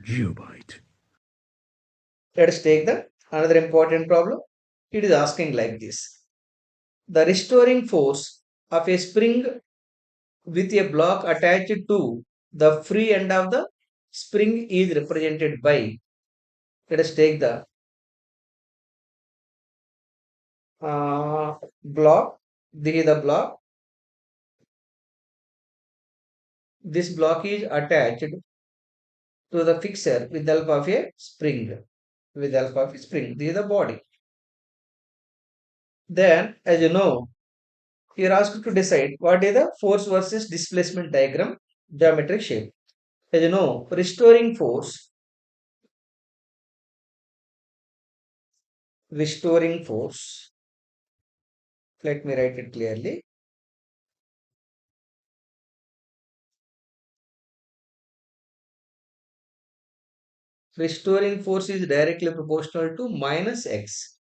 GeopByte. Let us take the another important problem. It is asking like this. The restoring force of a spring with a block attached to the free end of the spring is represented by, let us take the block. This is the block. This block is attached to the fixer with the help of a spring. With the help of a spring. This is the body. Then, as you know, you are asked to decide what is the force versus displacement diagram geometric shape. As you know, restoring force, let me write it clearly. Restoring force is directly proportional to minus x,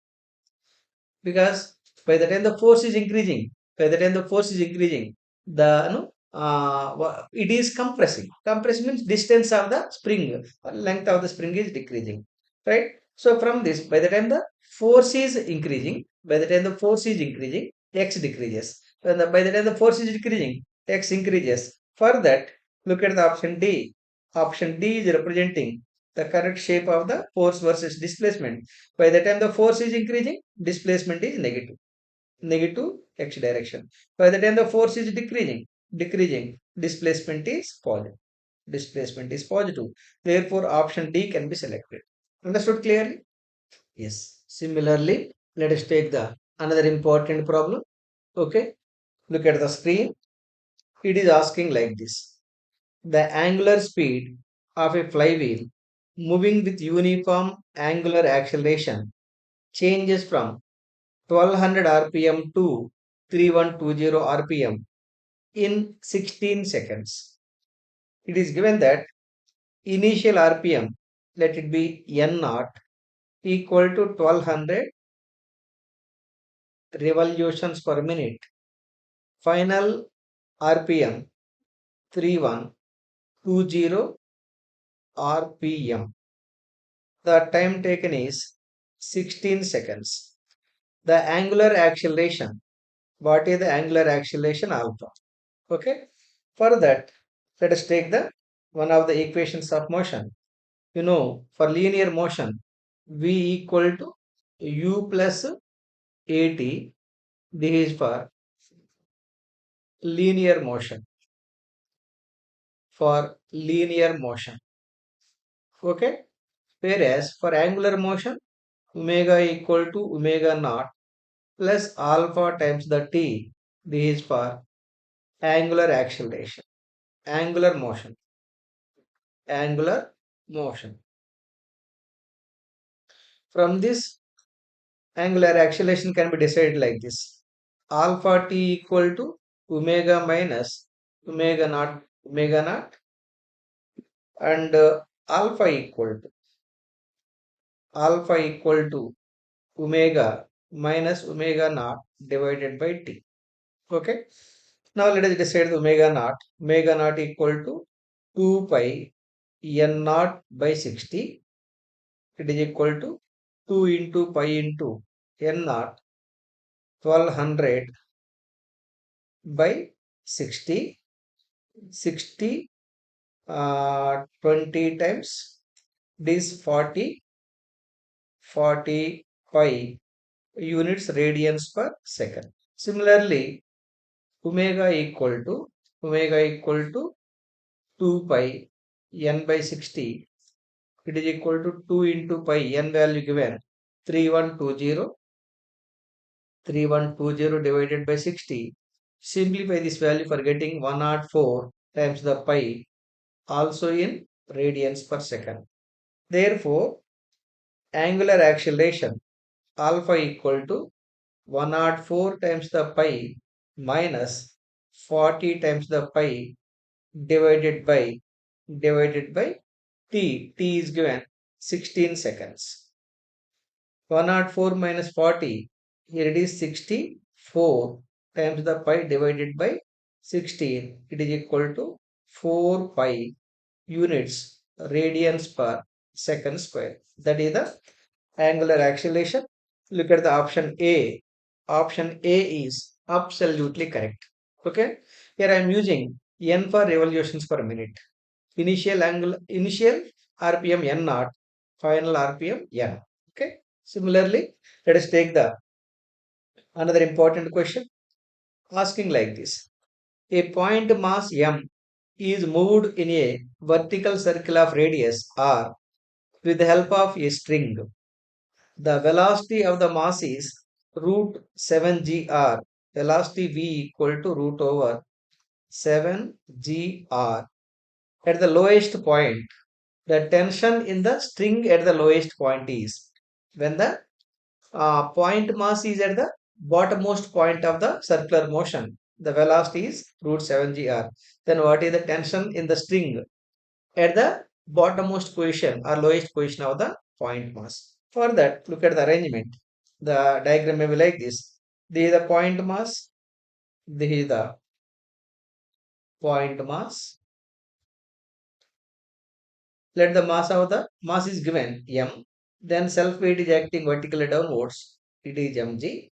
because by the time the force is increasing, the it is compressing. Compressing means distance of the spring, length of the spring is decreasing, right? So from this, by the time the force is increasing, x decreases. By the time the force is decreasing, x increases. For that, look at the option D. Option D is representing the correct shape of the force versus displacement. By the time the force is increasing, displacement is negative x direction. By the time the force is decreasing, displacement is positive. Displacement is positive. Therefore, option D can be selected. Understood clearly? Yes. Similarly, let us take the another important problem. Okay. Look at the screen. It is asking like this. The angular speed of a flywheel moving with uniform angular acceleration changes from 1200 rpm to 3120 rpm in 16 seconds. It is given that initial rpm, let it be n naught, equal to 1200 revolutions per minute. Final rpm 3120 rpm. The time taken is 16 seconds. The angular acceleration. What is the angular acceleration alpha? Okay. For that, let us take the one of the equations of motion. You know, for linear motion, V equal to U plus AT. This is for linear motion. For linear motion. Okay. Whereas for angular motion, omega equal to omega naught plus alpha times the t. This is for angular acceleration. Angular motion. Angular motion. From this, angular acceleration can be decided like this. Alpha t equal to omega minus omega naught, and alpha equal to omega minus omega naught divided by t. Okay. Now let us decide the omega naught. Omega naught equal to 2 pi n naught by 60. It is equal to 2 into pi into n naught 1200 by 60. 60 20 times this 40 pi units radians per second. Similarly, omega equal to 2 pi n by 60. It is equal to 2 into pi n value given 3120. 3120 divided by 60. Simplify this value for getting 104 times the pi, also in radians per second. Therefore, angular acceleration alpha equal to 104 times the pi minus 40 times the pi divided by t. T is given 16 seconds. 104 minus 40, here it is 64 times the pi divided by 16. It is equal to 4 pi units radians per second square. That is the angular acceleration. Look at the option A. Option A is absolutely correct. Okay. Here I am using n for revolutions per minute. Initial RPM n naught, final RPM n. Okay. Similarly, let us take the another important question asking like this. A point mass m is moved in a vertical circle of radius r with the help of a string. The velocity of the mass is root 7gr. Velocity v equal to root over 7gr. At the lowest point, the tension in the string at the lowest point is when the point mass is at the bottommost point of the circular motion. The velocity is root 7gr. Then what is the tension in the string at the bottommost position or lowest position of the point mass? For that, look at the arrangement. The diagram may be like this. This is the point mass. This is the point mass. Let the mass of the mass is given m. Then self weight is acting vertically downwards. It is mg.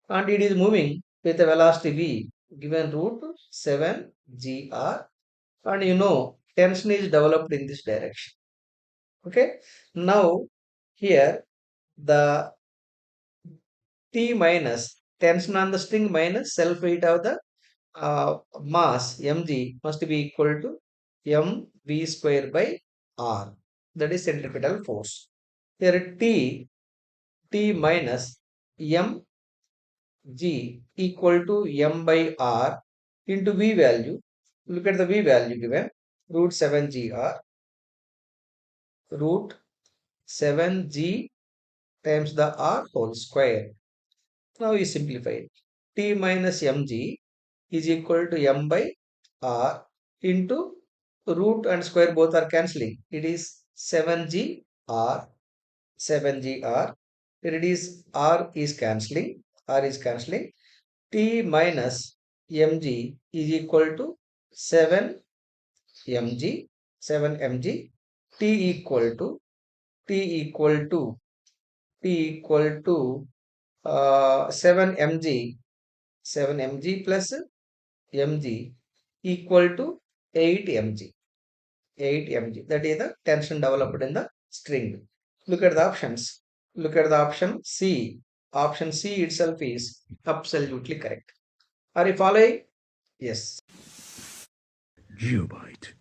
And it is moving with a velocity v given root 7 gr. And you know tension is developed in this direction. Okay. Now here the T minus tension on the string minus self weight of the mass mg must be equal to mv square by r. That is centripetal force. Here T minus mg equal to m by r into v value. Look at the v value given root 7gr root 7g times the r whole square. Now we simplify it. T minus mg is equal to m by r into root and square both are cancelling. It is 7g r 7g r. Here it is r is cancelling. R is cancelling. T minus mg is equal to 7 mg 7 mg. T equal to T equal to T equal to 7 mg 7 mg plus mg equal to 8 mg 8 mg. That is the tension developed in the string. Look at the options. Look at the option C. Option C itself is absolutely correct. Are you following? Yes. GeopByte.